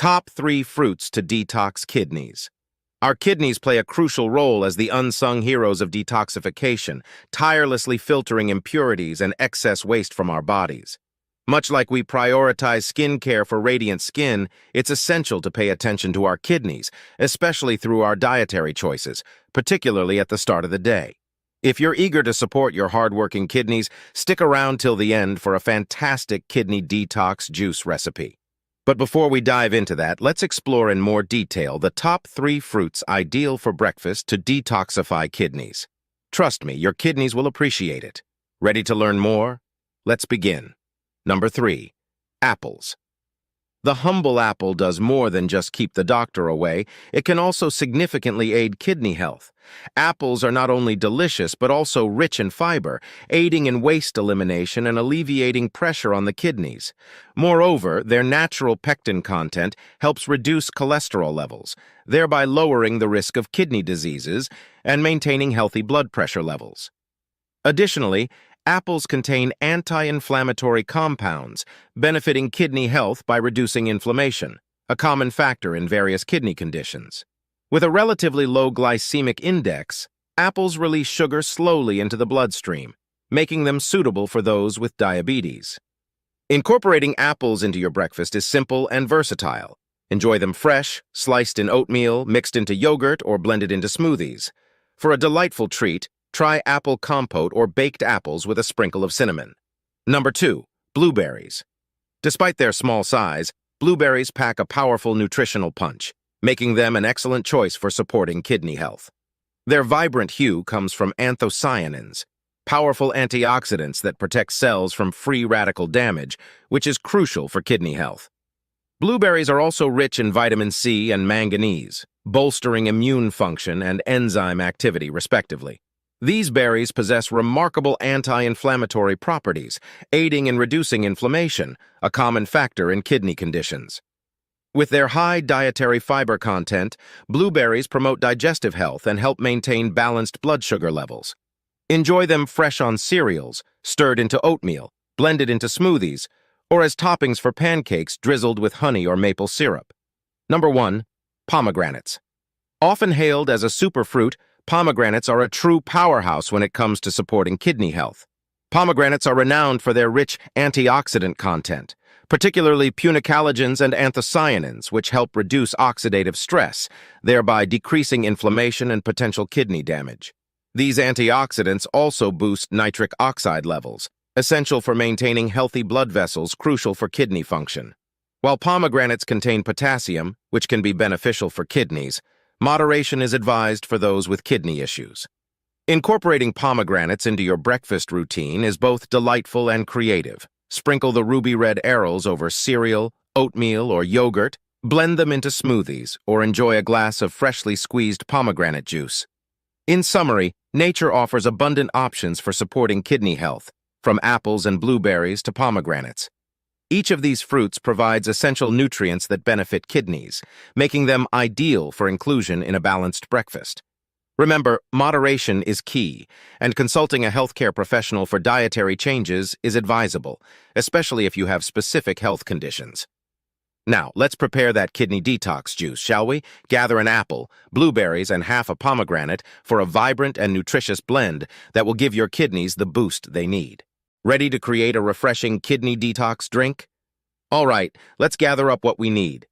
Top 3 fruits to detox kidneys. Our kidneys play a crucial role as the unsung heroes of detoxification, tirelessly filtering impurities and excess waste from our bodies. Much like we prioritize skincare for radiant skin, it's essential to pay attention to our kidneys, especially through our dietary choices, particularly at the start of the day. If you're eager to support your hardworking kidneys, stick around till the end for a fantastic kidney detox juice recipe. But before we dive into that, let's explore in more detail the top 3 fruits ideal for breakfast to detoxify kidneys. Trust me, your kidneys will appreciate it. Ready to learn more? Let's begin. Number 3. Apples. The humble apple does more than just keep the doctor away. It can also significantly aid kidney health. Apples are not only delicious but also rich in fiber, aiding in waste elimination and alleviating pressure on the kidneys. Moreover, their natural pectin content helps reduce cholesterol levels, thereby lowering the risk of kidney diseases and maintaining healthy blood pressure levels. Additionally, apples contain anti-inflammatory compounds, benefiting kidney health by reducing inflammation, a common factor in various kidney conditions. With a relatively low glycemic index, apples release sugar slowly into the bloodstream, making them suitable for those with diabetes. Incorporating apples into your breakfast is simple and versatile. Enjoy them fresh, sliced in oatmeal, mixed into yogurt, or blended into smoothies. For a delightful treat, try apple compote or baked apples with a sprinkle of cinnamon. Number 2. Blueberries. Despite their small size, blueberries pack a powerful nutritional punch, making them an excellent choice for supporting kidney health. Their vibrant hue comes from anthocyanins, powerful antioxidants that protect cells from free radical damage, which is crucial for kidney health. Blueberries are also rich in vitamin C and manganese, bolstering immune function and enzyme activity, respectively. These berries possess remarkable anti-inflammatory properties, aiding in reducing inflammation, a common factor in kidney conditions. With their high dietary fiber content, blueberries promote digestive health and help maintain balanced blood sugar levels. Enjoy them fresh on cereals, stirred into oatmeal, blended into smoothies, or as toppings for pancakes drizzled with honey or maple syrup. Number 1. Pomegranates. Often hailed as a superfruit, pomegranates are a true powerhouse when it comes to supporting kidney health. Pomegranates are renowned for their rich antioxidant content, particularly punicalagins and anthocyanins, which help reduce oxidative stress, thereby decreasing inflammation and potential kidney damage. These antioxidants also boost nitric oxide levels, essential for maintaining healthy blood vessels crucial for kidney function. While pomegranates contain potassium, which can be beneficial for kidneys, moderation is advised for those with kidney issues. Incorporating pomegranates into your breakfast routine is both delightful and creative. Sprinkle the ruby red arils over cereal, oatmeal, or yogurt, blend them into smoothies, or enjoy a glass of freshly squeezed pomegranate juice. In summary, nature offers abundant options for supporting kidney health, from apples and blueberries to pomegranates. Each of these fruits provides essential nutrients that benefit kidneys, making them ideal for inclusion in a balanced breakfast. Remember, moderation is key, and consulting a healthcare professional for dietary changes is advisable, especially if you have specific health conditions. Now, let's prepare that kidney detox juice, shall we? Gather an apple, blueberries, and half a pomegranate for a vibrant and nutritious blend that will give your kidneys the boost they need. Ready to create a refreshing kidney detox drink? All right, let's gather up what we need.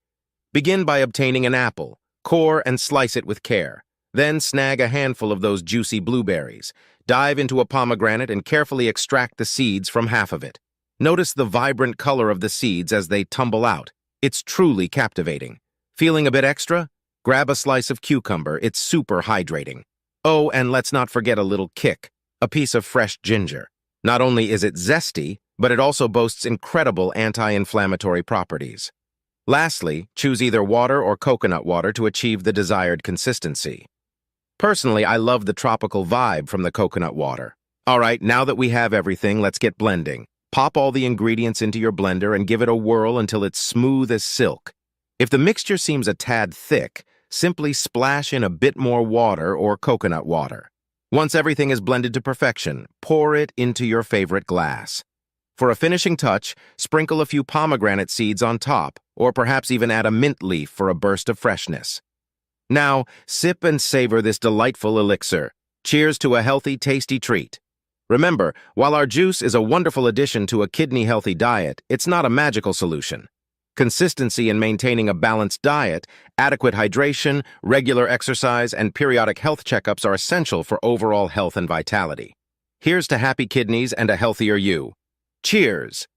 Begin by obtaining an apple, core and slice it with care. Then snag a handful of those juicy blueberries. Dive into a pomegranate and carefully extract the seeds from half of it. Notice the vibrant color of the seeds as they tumble out. It's truly captivating. Feeling a bit extra? Grab a slice of cucumber, it's super hydrating. Oh, and let's not forget a little kick, a piece of fresh ginger. Not only is it zesty, but it also boasts incredible anti-inflammatory properties. Lastly, choose either water or coconut water to achieve the desired consistency. Personally, I love the tropical vibe from the coconut water. All right, now that we have everything, let's get blending. Pop all the ingredients into your blender and give it a whirl until it's smooth as silk. If the mixture seems a tad thick, simply splash in a bit more water or coconut water. Once everything is blended to perfection, pour it into your favorite glass. For a finishing touch, sprinkle a few pomegranate seeds on top, or perhaps even add a mint leaf for a burst of freshness. Now, sip and savor this delightful elixir. Cheers to a healthy, tasty treat. Remember, while our juice is a wonderful addition to a kidney-healthy diet, it's not a magical solution. Consistency in maintaining a balanced diet, adequate hydration, regular exercise, and periodic health checkups are essential for overall health and vitality. Here's to happy kidneys and a healthier you. Cheers!